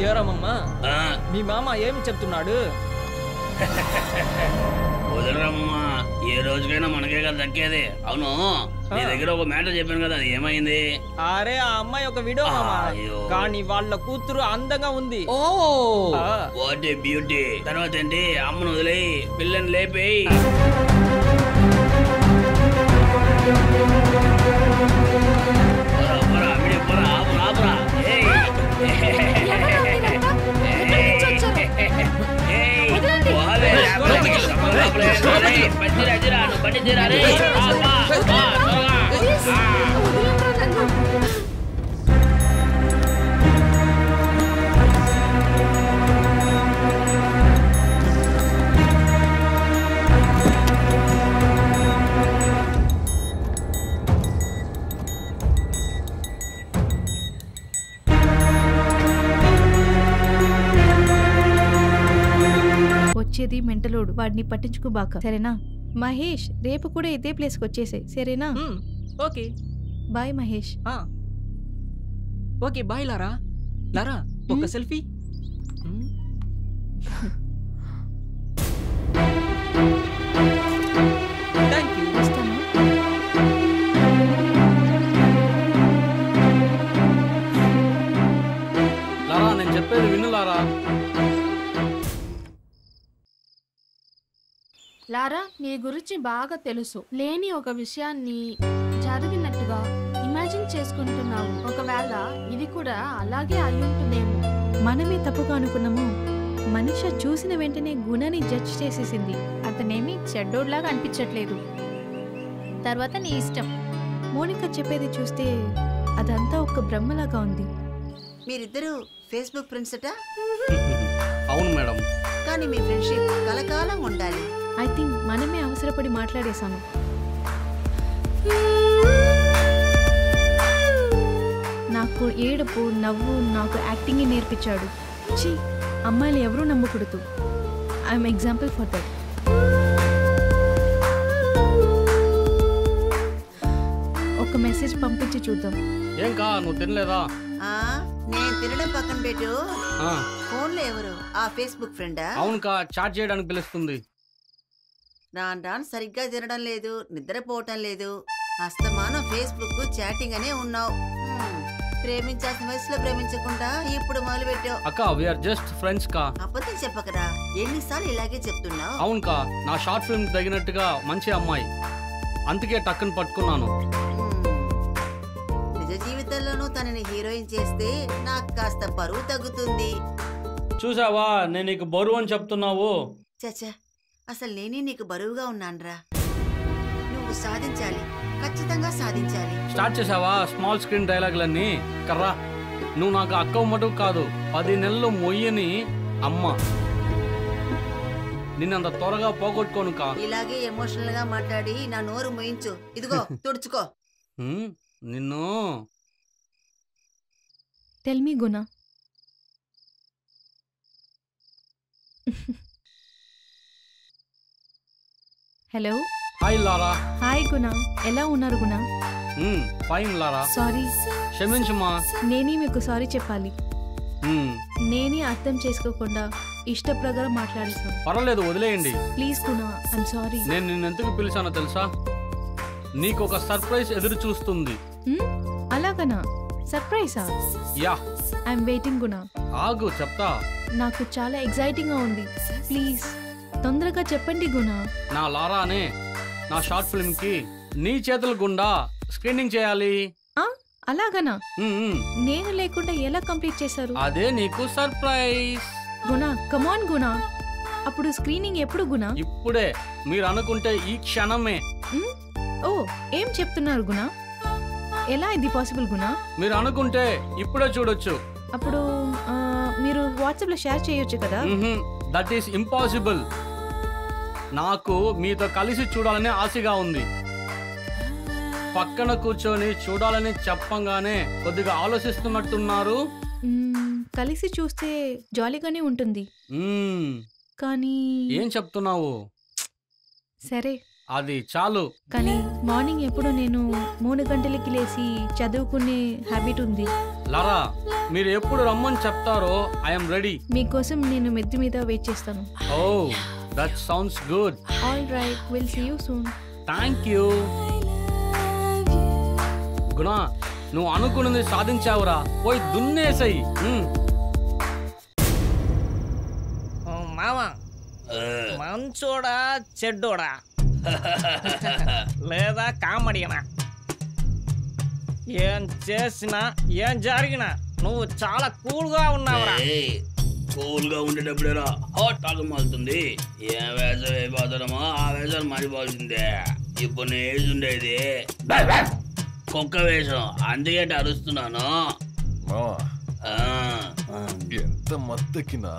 ఏరమ్మా మీ మామ ఏం చెప్తున్నాడు? వదలరమ్మా, ఏ రోజుకైనా మనకే కదా దక్కేది. అవును, నీ దగ్గర ఒక మ్యాటర్ చెప్పాను కదా, అది ఏమైంది? అరే ఆ అమ్మాయి ఒక వీడియో మామా, కానీ వాళ్ళ కూతురు అందంగా ఉంది. Oh what a beauty. తర్వాత ఏంటి? అమ్మను వదిలేయి, పిల్లని లేపేయి. వచ్చేది మెంటలోడు, వాడిని పట్టించుకోబాక సరేనా? మహేష్ రేపు కూడా ఇదే ప్లేస్కి వచ్చేసాయి సరేనా? Okay bye Mahesh. Okay bye Lara. Lara ఒక సెల్ఫీ. Thank you. వస్తాను. లారా నేను చెప్పేది విను లారా. లారా, నీ గురించి బాగా తెలుసు. లేని ఒక విషయాన్ని జరిగినట్టుగా ఇమాజిన్ చేసుకుంటున్నావు. ఒకవేళ ఇది కూడా అలాగే అయ్యుంటుందేమో. మనమే తప్పుగా అనుకున్నాము. మనిష చూసిన వెంటనే గుణని జడ్జ్ చేసేసింది. అతనేమి చెడ్డోడ్లాగా అనిపించట్లేదు. తర్వాత నీ ఇష్టం. మోనిక చెప్పేది చూస్తే అదంతా ఒక బ్రహ్మలాగా ఉంది. మీరిద్దరూ ఫేస్బుక్ ఫ్రెండ్స్ అట? అవును మేడం. కానీ మీ ఫ్రెండ్షిప్ కలకాలం ఉండాలి. ఐ థింక్ మనమే అవసరపడి మాట్లాడేశాము. నాకు ఏడుపు నవ్వు నాకు యాక్టింగ్ నేర్పించాడు. ఛీ, అమ్మాయిలు ఎవరూ నమ్మకూడదు. I'm example for that. ఒక మెసేజ్ పంపించి చూద్దాం. ఏం కా నువ్వు తినలేదా? నేను తినడం పక్కన పెట్టు. ఫోన్లో ఎవరు? ఆ ఫేస్బుక్ ఫ్రెండా? అవును కా, చాట్ చేయడానికి పిలుస్తుంది. రాను సరిగ్గా తినడం లేదు, నిద్రపోవటం లేదు, అస్తమానం ఫేస్బుక్ చాటింగ్ అనే ఉన్నావు. ప్రేమించాల్సిన వయసులో ప్రేమించకుండా ఇప్పుడు మొదలు పెట్టావు. అక్క వి ఆర్ జస్ట్ ఫ్రెండ్స్ కా. అబద్ధం చెప్పకరా, ఎన్నిసార్లు ఇలాగే చెప్తున్నావు. అవును కా, నా షార్ట్ ఫిల్మ్ తగినట్టుగా మంచి అమ్మాయి, అందుకే టక్కుని పట్టుకున్నాను. నిజ జీవితంలోనూ తనని హీరోయిన్ చేస్తే నాకు కాస్త బరువు తగ్గుతుంది. చూసావా, నేను నీకు బరువు అని చెప్తున్నావు. చచ్చా, అసలు నేనే నీకు బరువుగా ఉన్నానురా. నువ్వు సాధించాలి, ఖచ్చితంగా సాధించాలి. స్టార్ట్ చేసావా స్మాల్ స్క్రీన్ డైలాగులన్నీ? కర్రా, నువ్వు నాకు అక్క మటుకు కాదు, 10 నెలలు మొయ్యని అమ్మ. నిన్నంత త్వరగా పోగొట్టుకోను కా. ఇలాగే ఎమోషనల్ గా మాట్లాడి నా నోరు మోయించు. ఇదిగో తుడుచుకో. నిన్ను టెల్ మీ గుణ. హలో. Hi Lara. హాయ్ గుణ, ఎలా ఉన్నారు గుణ? ఫైన్ లారా. సారీ, క్షమించమ్మా. నేనే మీకు సారీ చెప్పాలి. నేనే అర్థం చేసుకోకుండా ఇష్ట ప్రకారం మాట్లాడేశాను. పర్వాలేదు, వదిలేయండి ప్లీజ్ గుణ, ఐమ్ సారీ. నేను నిన్నెందుకు పిలిచానో తెలుసా? నీకు ఒక సర్ప్రైజ్ ఎదురు చూస్తుంది. అలాగనా? సర్ప్రైజా? యా, ఐఎమ్ వెయిటింగ్ గుణ. ఆగు చెప్తా. నాకు చాలా ఎక్సైటింగ్ గా ఉంది. ప్లీజ్ తొందరగా చెప్పండి గుణ. నా లారానే నా షార్ట్ ఫిల్మ్ కి నీ చేతుల గుండా స్క్రీనింగ్ చేయాలి. అలాగనా? నేను లేకుండా ఎలా కంప్లీట్ చేశారు? అదే నీకు సర్ప్రైజ్. గుణ, కమాన్ గుణ. అప్పుడు స్క్రీనింగ్ ఎప్పుడు గుణ? ఇప్పుడే, మీరు అనుకుంటే ఈ క్షణమే. ఓ, ఏం చెప్తున్నారు గుణ? ఎలా ఇది పాసిబుల్ గుణ? మీరు అనుకుంటే ఇప్పుడే చూడొచ్చు. అప్పుడు మీరు వాట్సాప్ లో షేర్ చేయొచ్చు కదా? That is impossible. నాకు మీతో కలిసి చూడాలనే ఆశగా ఉంది. పక్కన కూర్చొని చూడాలని చెప్పంగానే కొద్దిగా ఆలోచిస్తున్నట్టున్నారు. కలిసి చూస్తే జాలీగానే ఉంటుంది. కానీ ఏం చెప్తున్నావు? సరే, అది చాలు. కానీ మార్నింగ్ ఎప్పుడు నేను 3 గంటలకి లేచి చదువుకునే హ్యాబిట్ ఉంది. లారా, మీరు ఎప్పుడు రమ్మని చెప్తారో ఐఎమ్ రెడీ. మీకోసం నేను మెద్దు మీద వెయిట్ చేస్తాను. Oh, that sounds good. All right, will see you soon. Thank you. Guna, నువ్వు అనుకున్నది సాధించావురా. పోయి దున్నేసై. మామ, మంచోడా చెడ్డోడా లేదా కామెడీనా? ఏం చేసినా ఏం జరిగినా నువ్వు చాలా కూల్గా ఉన్నావురా. కూల్ గా ఉండేటప్పుడేరా హాట్ టాక్ మారుతుంది. ఏం వేసవి అయిపోతాడమో ఆ వేసాలు మారిపోవాల్సిందే. ఇప్పుడు నేను ఏజ్ ఉండేది కుక్క వేషం, అందుకే అరుస్తున్నాను. ఎంత మత్తెక్కినా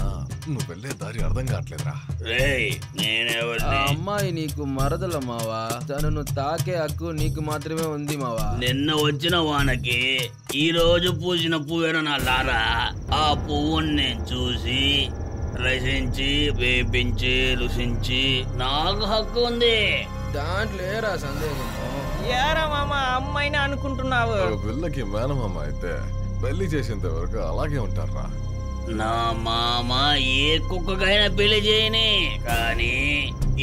నువ్వు వెళ్ళే దారి అర్థం కావట్లేదురా. అమ్మాయి నీకు మరదల మావా, తను నువ్వు తాకే హక్కు నీకు మాత్రమే ఉంది మావా. నిన్న వచ్చిన వానకి ఈ రోజు పూసిన పువ్వేనా నా లారా? ఆ పువ్వుని నేను చూసి రసించి వేపించి రుచించి నాకు హక్కు ఉంది. దాంట్లో ఏరా సందేహం? ఏరా మామ, అమ్మాయిని అనుకుంటున్నావు? పిల్లకి మేనమామ అయితే పెళ్లి చేసేంత వరకు అలాగే ఉంటారా? నా మామ ఏ కుక్కకైనా పెళ్లి చేయని, కానీ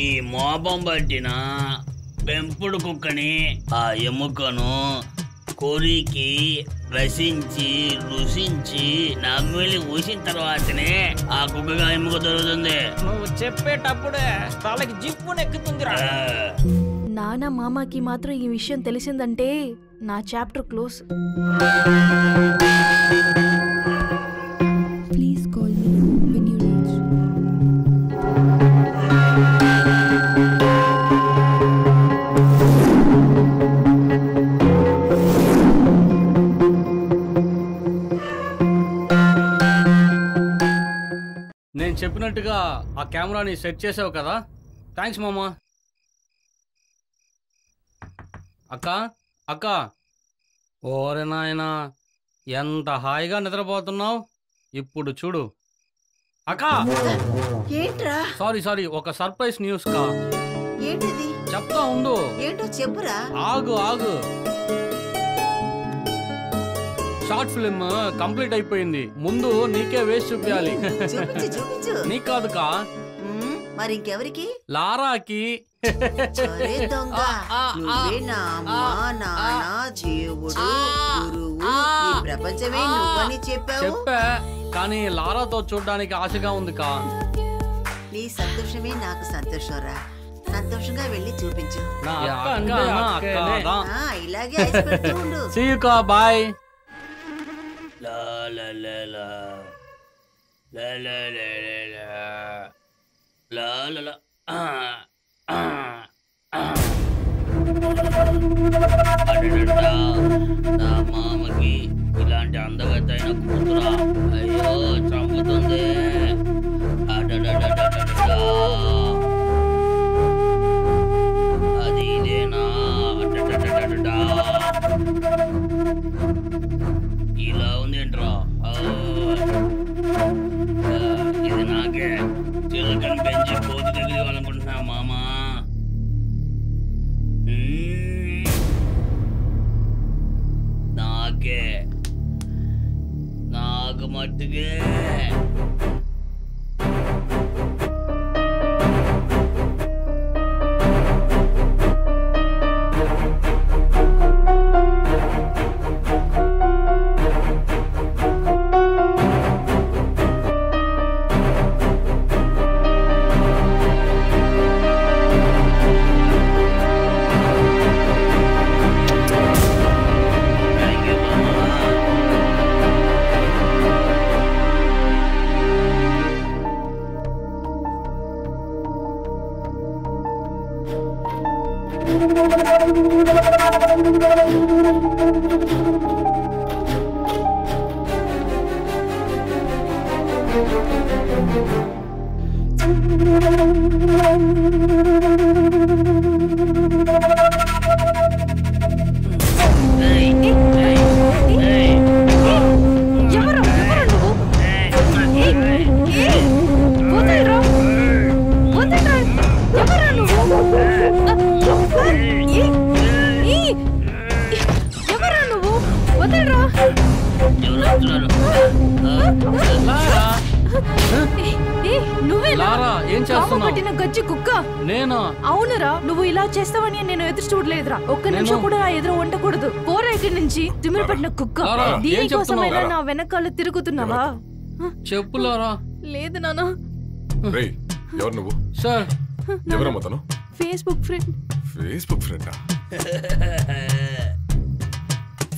ఈ మోపం పట్టిన పెంపుడు కుక్కని ఆ ఎముకను కొరికి రసించి రుచించి నమ్మిలి ఊసిన తర్వాతనే ఆ కుక్కగా ఎముక దొరుకుతుంది. నువ్వు చెప్పేటప్పుడే తలకి జిప్పు నెక్కుతుందిరా. నాన్న మామకి మాత్రం ఈ విషయం తెలిసిందంటే నా chapter close. Please call me when you reach. నేను చెప్పినట్టుగా ఆ కెమెరాని సెట్ చేసావు కదా? థ్యాంక్స్ మామా. అక్క అక్క, ఓరే నాయనా, ఎంత హాయిగా నిద్రపోతున్నావు. ఇప్పుడు చూడు అక్క. ఏంట్రా? సారీ, ఒక సర్ప్రైజ్ న్యూస్ కా. ఏంటిది? చెప్తా ఉండు. ఏంటో చెప్పురా. ఆగు. షార్ట్ ఫిల్మ్ కంప్లీట్ అయిపోయింది. ముందు నీకే వేసి చూపించాలి. చూపించు. నీకు కాదు కా, మరి ఇంకెవరికి? లారాకి. దొంగ, నువ్వే నా అమ్మ, నాన్న, దేవుడు, గురువు, ఈ ప్రపంచమే నువ్వని చెప్పా, కానీ లారాతో చూడడానికి ఆశగా ఉంది కా. నీ సంతోషమే నాకు సంతోషంరా. సంతోషంగా వెళ్ళి చూపించు. ఇలాగే ఐస్ పెడుతూ ఉండు. See you కా, bye. లా లా లా లా లా లా లా లా లా. నా మామకి ఇలాంటి అందగతైన కూతురా? అయ్యో చంపుతుంది. అది ఇదేనా? ఇలా ఉందేంట్రా? ఇది నాకే చిలుకని పెంచి కోతి దగ్గర ఇవ్వాలనుకుంటున్నా మామా. నాకు మట్టుకే చేస్తున్నారు. లారా నువ్వే లారా ఏం చేస్తున్నావు? పట్టిన గజ్జి కుక్క నేనా? అవునరా, నువ్వు ఇలా చేస్తావని నేను ఎదురు చూడలేదురా. ఒక్క నిమిషం కూడా నా ఎదురు ఉండకూడదు. పోరా ఇక్కడి నుంచి, తిమిరి పట్టిన కుక్క. లారా, ఏం దీనికోసమైనా చెప్తున్నావు? నా వెనకాల తిరుగుతున్నావా? చెప్పు లారా. లేదు నాన్న. రేయ్ ఎవరు నువ్వు? సార్ ఎవరమ్మా తను? Facebook friend. ఫేస్బుక్ ఫ్రెండా?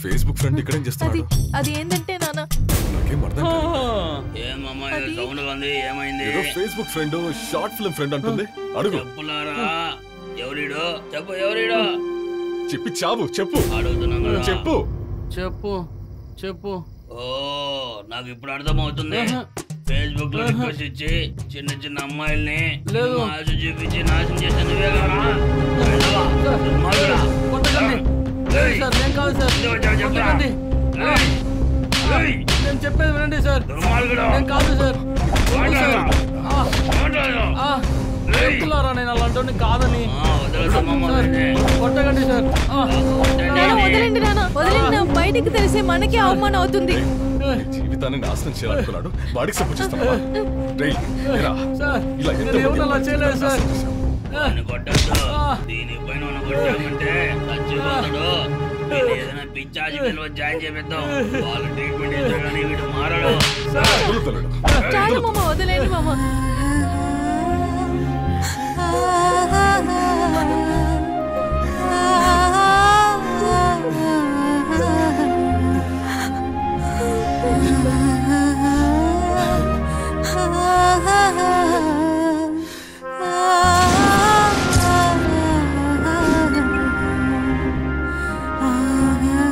ఫేస్బుక్ ఫ్రెండ్ ఇక్కడేం చేస్తున్నాడు? అది ఏంటంటే నాన్న, నాకేం అర్థం కాలేదు. ఏమమ్మా సౌండ్ ఉంది, ఏమైంది? ఏదో Facebook friend, short film friend అంటుంది. అడుగు. చెప్పులారా, ఎవరిడో చెప్పు, ఎవరిడో చెప్పి చావు. చెప్పు. అడుగుతున్నాం కదా. చెప్పు. చెప్పు చెప్పు. ఓ నాకు ఇప్పుడు అర్థమవుతుంది. ఫేస్బుక్ లో రిక్వెస్ట్ ఇచ్చి చిన్న చిన్న అమ్మాయిల్ని లేదు ఆశ చూపించి నాశనం చేసే నువ్వే కదా? కొట్టకండి సార్, నేను కాదు సార్. కొట్టకండి. నేను చెప్పేది వినండి సార్. నేను కాదు సార్. చెప్తున్నారా నేను అలాంటి కాదని? కొట్టకండి సార్. వదలండి నాన్న, వదలండి. బయటికి తెలిసే మనకే అవమానం అవుతుంది. జీవితాన్ని నాశనం చేయాలనుకున్నాడు, వాడికి సపోర్ట్ చేస్తావా? సార్ నేను ఎవరు అలా చేయలేదు సార్. దీనిపైన కొట్టామంటే చచ్చిపోతాడు. ఏదైనా పిచ్చి హాస్పిటల్లో జాయిన్ చేపిద్దాం. వాళ్ళు ట్రీట్మెంట్ ఇస్తారు కానీ వీడు మారడు. చాలు మామ, వదిలేండి మామ.